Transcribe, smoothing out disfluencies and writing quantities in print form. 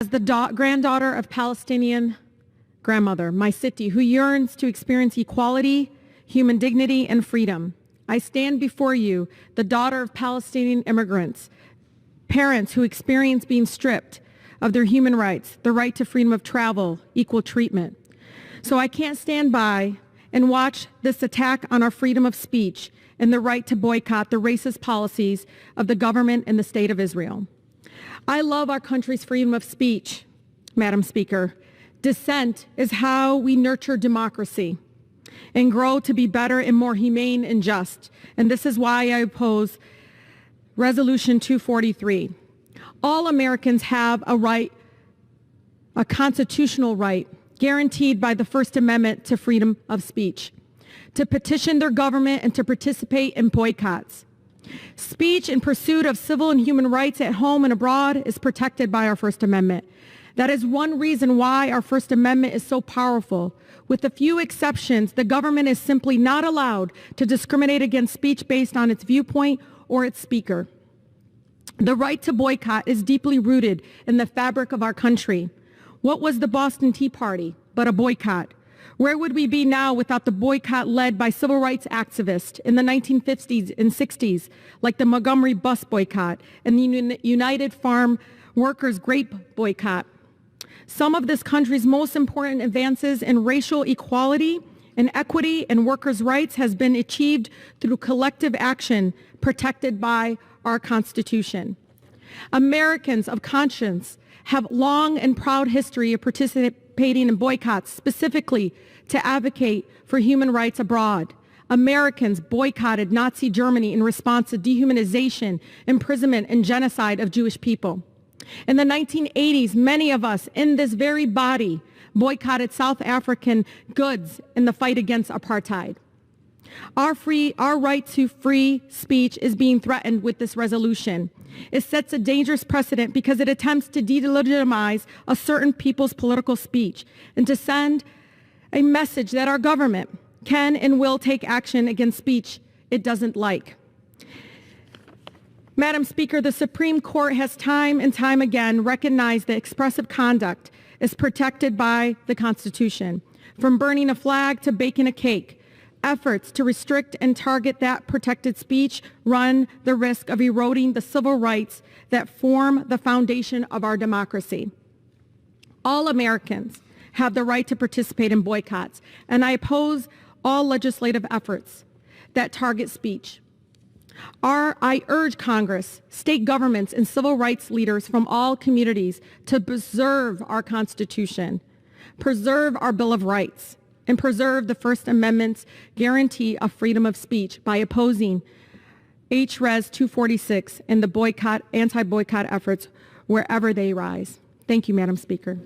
As the granddaughter of Palestinian grandmother, my city, who yearns to experience equality, human dignity, and freedom, I stand before you, the daughter of Palestinian immigrants, parents who experience being stripped of their human rights, the right to freedom of travel, equal treatment. So I can't stand by and watch this attack on our freedom of speech and the right to boycott the racist policies of the government and the state of Israel. I love our country's freedom of speech, Madam Speaker. Dissent is how we nurture democracy and grow to be better and more humane and just. And this is why I oppose Resolution 243. All Americans have a right, a constitutional right, guaranteed by the First Amendment to freedom of speech, to petition their government and to participate in boycotts. Speech in pursuit of civil and human rights at home and abroad is protected by our First Amendment. That is one reason why our First Amendment is so powerful. With a few exceptions, the government is simply not allowed to discriminate against speech based on its viewpoint or its speaker. The right to boycott is deeply rooted in the fabric of our country. What was the Boston Tea Party but a boycott? Where would we be now without the boycott led by civil rights activists in the 1950s and 60s, like the Montgomery bus boycott and the United Farm Workers grape boycott? Some of this country's most important advances in racial equality and equity and workers' rights has been achieved through collective action protected by our Constitution. Americans of conscience have long and proud history of participating in boycotts, specifically to advocate for human rights abroad. Americans boycotted Nazi Germany in response to dehumanization, imprisonment, and genocide of Jewish people. In the 1980s, many of us in this very body boycotted South African goods in the fight against apartheid. Our right to free speech is being threatened with this resolution. It sets a dangerous precedent because it attempts to delegitimize a certain people's political speech and to send a message that our government can and will take action against speech it doesn't like. Madam Speaker, the Supreme Court has time and time again recognized that expressive conduct is protected by the Constitution. From burning a flag to baking a cake, efforts to restrict and target that protected speech run the risk of eroding the civil rights that form the foundation of our democracy. All Americans have the right to participate in boycotts, and I oppose all legislative efforts that target speech. I urge Congress, state governments, and civil rights leaders from all communities to preserve our Constitution, preserve our Bill of Rights, and preserve the First Amendment's guarantee of freedom of speech by opposing H.Res. 246 and the anti-boycott efforts wherever they rise. Thank you, Madam Speaker.